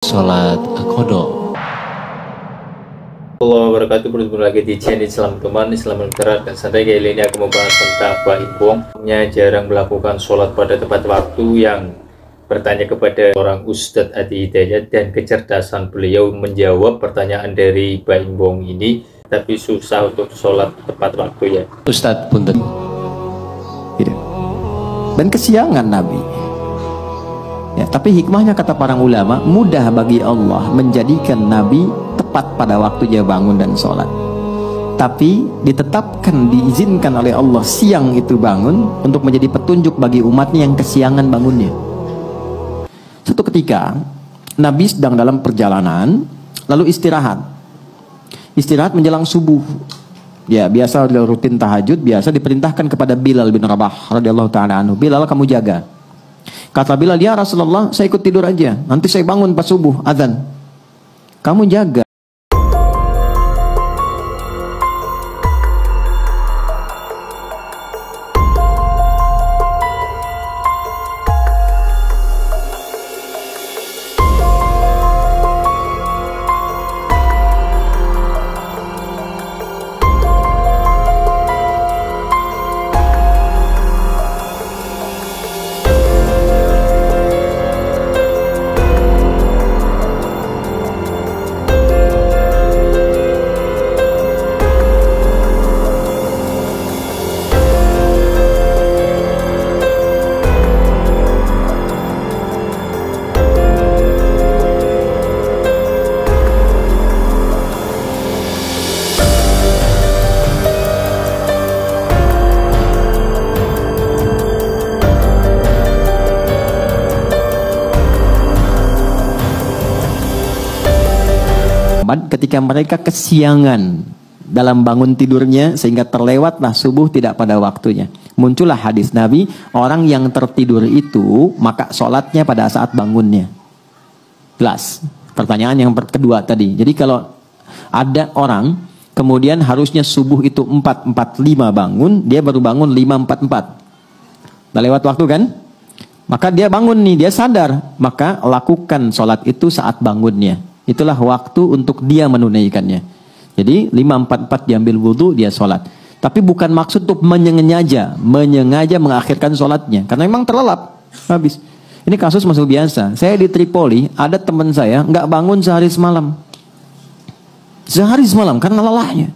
Sholat Qadha. Allah wabarakatuh. Bertemu lagi di channel Islam teman Islam Literat, dan santai kali ini aku membahas tentang Baim jarang melakukan sholat pada tepat waktu, yang bertanya kepada orang Ustadz Adi Hidayat, dan kecerdasan beliau menjawab pertanyaan dari Baim ini, tapi susah untuk sholat tepat waktu ya Ustadz punten. Dan kesiangan Nabi ya, tapi hikmahnya kata para ulama, mudah bagi Allah menjadikan Nabi tepat pada waktu dia bangun dan sholat, tapi ditetapkan, diizinkan oleh Allah siang itu bangun untuk menjadi petunjuk bagi umatnya yang kesiangan bangunnya. Suatu ketika Nabi sedang dalam perjalanan, lalu istirahat menjelang subuh. Ya, biasa rutin tahajud, biasa diperintahkan kepada Bilal bin Rabah radhiyallahu ta'ala anhu, Bilal, kamu jaga. Kata Bilal, ya Rasulullah, saya ikut tidur aja, nanti saya bangun pas subuh azan. Kamu jaga. Ketika mereka kesiangan dalam bangun tidurnya sehingga terlewatlah subuh tidak pada waktunya, muncullah hadis Nabi, orang yang tertidur itu maka sholatnya pada saat bangunnya. Jelas pertanyaan yang kedua tadi. Jadi kalau ada orang kemudian harusnya subuh itu 4.45 bangun, dia baru bangun 5.44, udah lewat waktu kan, maka dia bangun nih, dia sadar, maka lakukan sholat itu saat bangunnya. Itulah waktu untuk dia menunaikannya. Jadi 5.44 diambil wudhu, dia sholat. Tapi bukan maksud untuk menyengaja mengakhirkan sholatnya, karena memang terlelap habis. Ini kasus masuk biasa. Saya di Tripoli, ada teman saya nggak bangun sehari semalam karena lelahnya.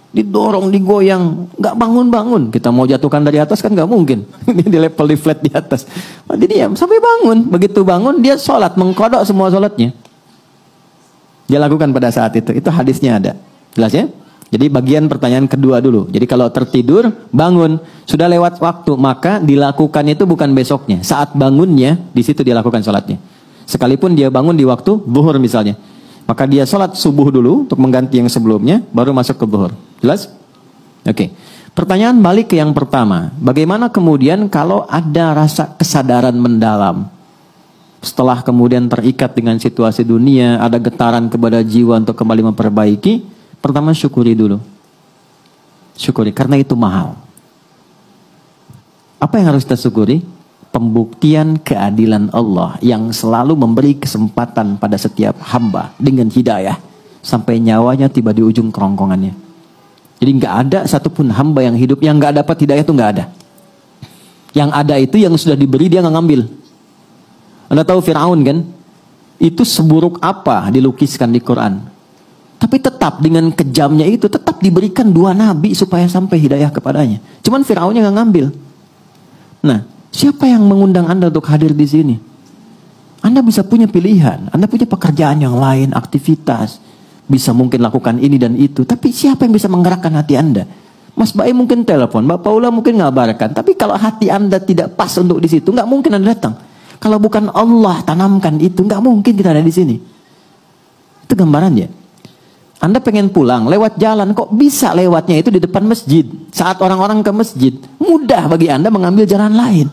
Didorong, digoyang, nggak bangun. Kita mau jatuhkan dari atas kan nggak mungkin. Di level di flat di atas. Dia diam sampai bangun. Begitu bangun dia sholat, mengkodok semua sholatnya. Dia lakukan pada saat itu hadisnya ada. Jelas ya? Jadi bagian pertanyaan kedua dulu. Jadi kalau tertidur, bangun, sudah lewat waktu, maka dilakukan itu bukan besoknya. Saat bangunnya, di situ dia lakukan sholatnya. Sekalipun dia bangun di waktu zuhur misalnya, maka dia sholat subuh dulu untuk mengganti yang sebelumnya, baru masuk ke zuhur. Jelas? Oke. Pertanyaan balik ke yang pertama. Bagaimana kemudian kalau ada rasa kesadaran mendalam? Setelah kemudian terikat dengan situasi dunia, ada getaran kepada jiwa untuk kembali memperbaiki, pertama syukuri dulu. Syukuri, karena itu mahal. Apa yang harus kita syukuri? Pembuktian keadilan Allah yang selalu memberi kesempatan pada setiap hamba dengan hidayah sampai nyawanya tiba di ujung kerongkongannya. Jadi nggak ada satupun hamba yang hidup yang nggak dapat hidayah, itu nggak ada. Yang ada itu yang sudah diberi dia nggak ngambil. Anda tahu Fir'aun kan? Itu seburuk apa dilukiskan di Quran. Tapi tetap dengan kejamnya itu tetap diberikan 2 nabi supaya sampai hidayah kepadanya. Cuman Fir'aunnya nggak ngambil. Nah, siapa yang mengundang Anda untuk hadir di sini? Anda bisa punya pilihan, Anda punya pekerjaan yang lain, aktivitas, bisa mungkin lakukan ini dan itu. Tapi siapa yang bisa menggerakkan hati Anda? Mas Baim mungkin telepon, Mbak Paula mungkin ngabarkan. Tapi kalau hati Anda tidak pas untuk di situ, nggak mungkin Anda datang. Kalau bukan Allah tanamkan itu, nggak mungkin kita ada di sini. Itu gambarannya. Anda pengen pulang lewat jalan, kok bisa lewatnya itu di depan masjid? Saat orang-orang ke masjid, mudah bagi Anda mengambil jalan lain.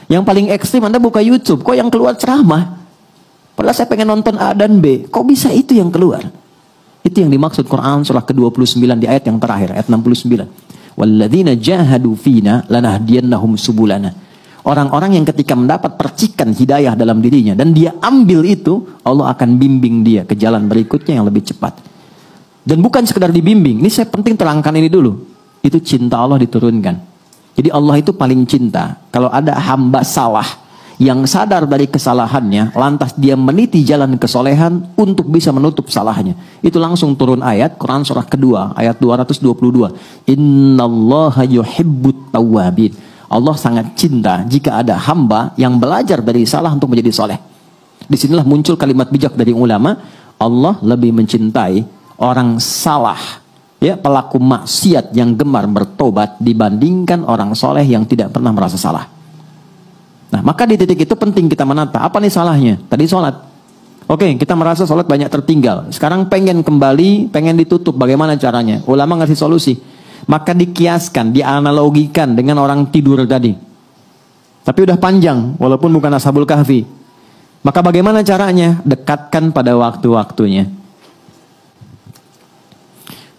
Yang paling ekstrim Anda buka YouTube, kok yang keluar ceramah? Padahal saya pengen nonton A dan B, kok bisa itu yang keluar? Itu yang dimaksud Quran surah ke-29 di ayat yang terakhir, ayat 69. Walladzina jahadu fina lanahdiyannahum subulana. Orang-orang yang ketika mendapat percikan hidayah dalam dirinya dan dia ambil itu, Allah akan bimbing dia ke jalan berikutnya yang lebih cepat. Dan bukan sekedar dibimbing, ini saya penting terangkan ini dulu. Itu cinta Allah diturunkan. Jadi Allah itu paling cinta. Kalau ada hamba salah yang sadar dari kesalahannya, lantas dia meniti jalan kesolehan untuk bisa menutup salahnya, itu langsung turun ayat Quran surah kedua ayat 222. Innallaha yuhibbut tawwabin. Allah sangat cinta jika ada hamba yang belajar dari salah untuk menjadi soleh. Disinilah muncul kalimat bijak dari ulama. Allah lebih mencintai orang salah, ya, pelaku maksiat yang gemar bertobat dibandingkan orang soleh yang tidak pernah merasa salah. Nah, maka di titik itu penting kita menata. Apa nih salahnya? Tadi sholat. Oke, kita merasa sholat banyak tertinggal. Sekarang pengen kembali, pengen ditutup. Bagaimana caranya? Ulama ngasih solusi. Maka dikiaskan, dianalogikan dengan orang tidur tadi. Tapi udah panjang, walaupun bukan Ashabul Kahfi. Maka bagaimana caranya? Dekatkan pada waktu-waktunya.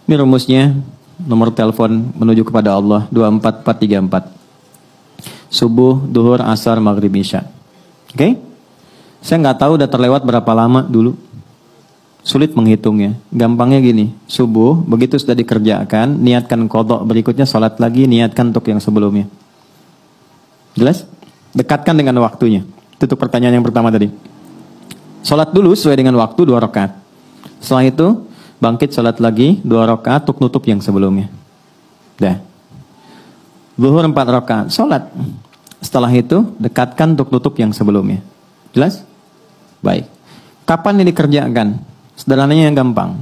Ini rumusnya, nomor telepon menuju kepada Allah 24434. Subuh, duhur, asar, maghrib, isya. Oke? Saya nggak tahu udah terlewat berapa lama dulu. Sulit menghitungnya. Gampangnya gini, subuh, begitu sudah dikerjakan, niatkan qadha, berikutnya sholat lagi, niatkan untuk yang sebelumnya. Jelas? Dekatkan dengan waktunya. Itu pertanyaan yang pertama tadi. Sholat dulu sesuai dengan waktu 2 rakaat. Setelah itu, bangkit sholat lagi 2 rakaat untuk nutup yang sebelumnya. Dah. Zuhur 4 rakaat, sholat. Setelah itu, dekatkan untuk nutup yang sebelumnya. Jelas? Baik. Kapan ini dikerjakan? Sederhananya yang gampang.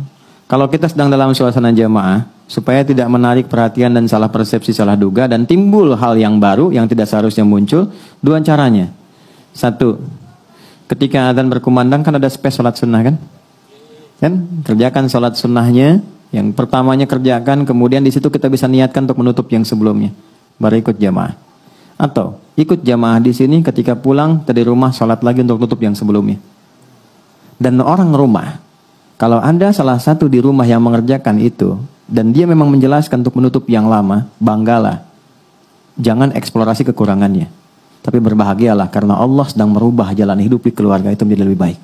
Kalau kita sedang dalam suasana jamaah, supaya tidak menarik perhatian dan salah persepsi, salah duga, dan timbul hal yang baru yang tidak seharusnya muncul, 2 caranya. 1, ketika adzan berkumandang kan ada space sholat sunnah kan? Kerjakan sholat sunnahnya. Yang pertamanya kerjakan, kemudian di situ kita bisa niatkan untuk menutup yang sebelumnya. Baru ikut jamaah. Atau ikut jamaah di sini, ketika pulang dari rumah sholat lagi untuk tutup yang sebelumnya. Dan orang rumah, kalau ada salah satu di rumah yang mengerjakan itu, dan dia memang menjelaskan untuk menutup yang lama, banggalah. Jangan eksplorasi kekurangannya. Tapi berbahagialah karena Allah sedang merubah jalan hidup di keluarga itu menjadi lebih baik.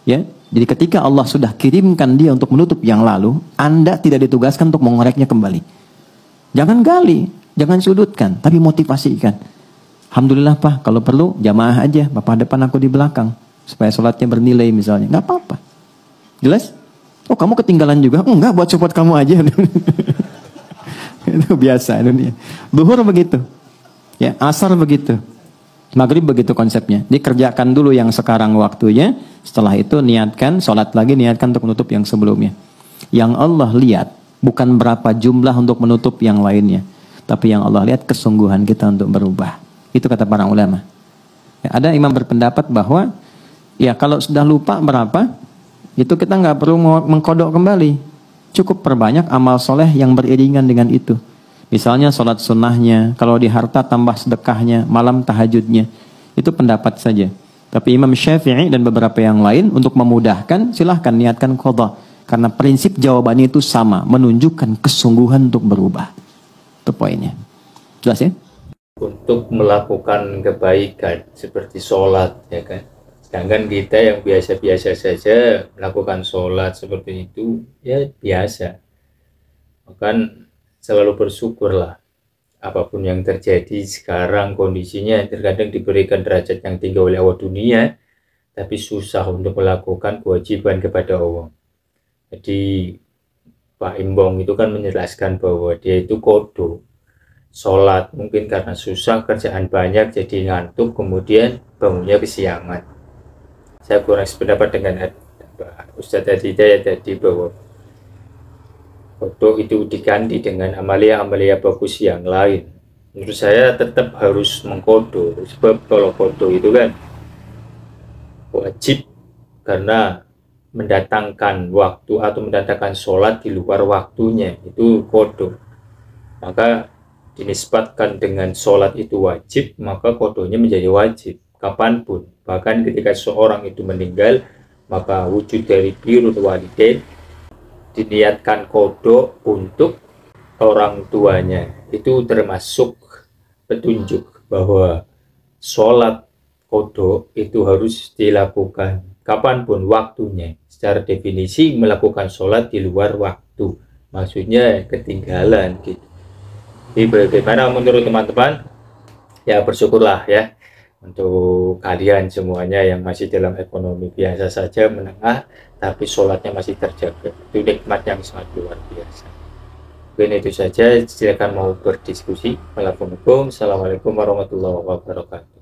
Ya, jadi ketika Allah sudah kirimkan dia untuk menutup yang lalu, Anda tidak ditugaskan untuk mengoreknya kembali. Jangan gali, jangan sudutkan, tapi motivasikan. Alhamdulillah Pak, kalau perlu jamaah aja, Bapak depan aku di belakang, supaya sholatnya bernilai misalnya. Nggak apa-apa. Jelas? Oh, kamu ketinggalan juga? Enggak, buat support kamu aja. Itu biasa dunia. Zuhur begitu. Ya, asar begitu. Maghrib begitu konsepnya. Dikerjakan dulu yang sekarang waktunya. Setelah itu niatkan, sholat lagi, niatkan untuk menutup yang sebelumnya. Yang Allah lihat bukan berapa jumlah untuk menutup yang lainnya, tapi yang Allah lihat kesungguhan kita untuk berubah. Itu kata para ulama. Ya, ada imam berpendapat bahwa ya kalau sudah lupa berapa, itu kita nggak perlu mengkodok kembali. Cukup perbanyak amal soleh yang beriringan dengan itu. Misalnya sholat sunnahnya, kalau di harta tambah sedekahnya, malam tahajudnya. Itu pendapat saja. Tapi Imam Syafi'i dan beberapa yang lain untuk memudahkan, silahkan niatkan qadha. Karena prinsip jawabannya itu sama, menunjukkan kesungguhan untuk berubah. Itu poinnya. Jelas ya? Untuk melakukan kebaikan seperti sholat, ya kan? Sedangkan kita yang biasa-biasa saja melakukan sholat seperti itu, ya biasa. Bahkan selalu bersyukurlah. Apapun yang terjadi sekarang kondisinya, terkadang diberikan derajat yang tinggi oleh Allah dunia, tapi susah untuk melakukan kewajiban kepada Allah. Jadi Pak Imbong itu kan menjelaskan bahwa dia itu kodo. Sholat mungkin karena susah, kerjaan banyak, jadi ngantuk, kemudian bangunnya kesiangan. Saya kurang sependapat dengan Ustadz Hidayat tadi bahwa foto itu diganti dengan amalia-amalia bagus yang lain. Menurut saya tetap harus mengkodo, sebab kalau foto itu kan wajib karena mendatangkan waktu atau mendatangkan sholat di luar waktunya, itu kodo. Maka dinisbatkan dengan sholat itu wajib, maka kodonya menjadi wajib kapanpun. Bahkan ketika seorang itu meninggal, maka wujud dari birrul walidain diniatkan kodo untuk orang tuanya. Itu termasuk petunjuk bahwa sholat qodho itu harus dilakukan kapanpun waktunya. Secara definisi melakukan sholat di luar waktu, maksudnya ketinggalan gitu. Jadi bagaimana menurut teman-teman? Ya bersyukurlah ya untuk kalian semuanya yang masih dalam ekonomi biasa saja, menengah, tapi sholatnya masih terjaga. Itu nikmat yang sangat luar biasa. Mungkin itu saja, silakan mau berdiskusi. Assalamualaikum warahmatullahi wabarakatuh.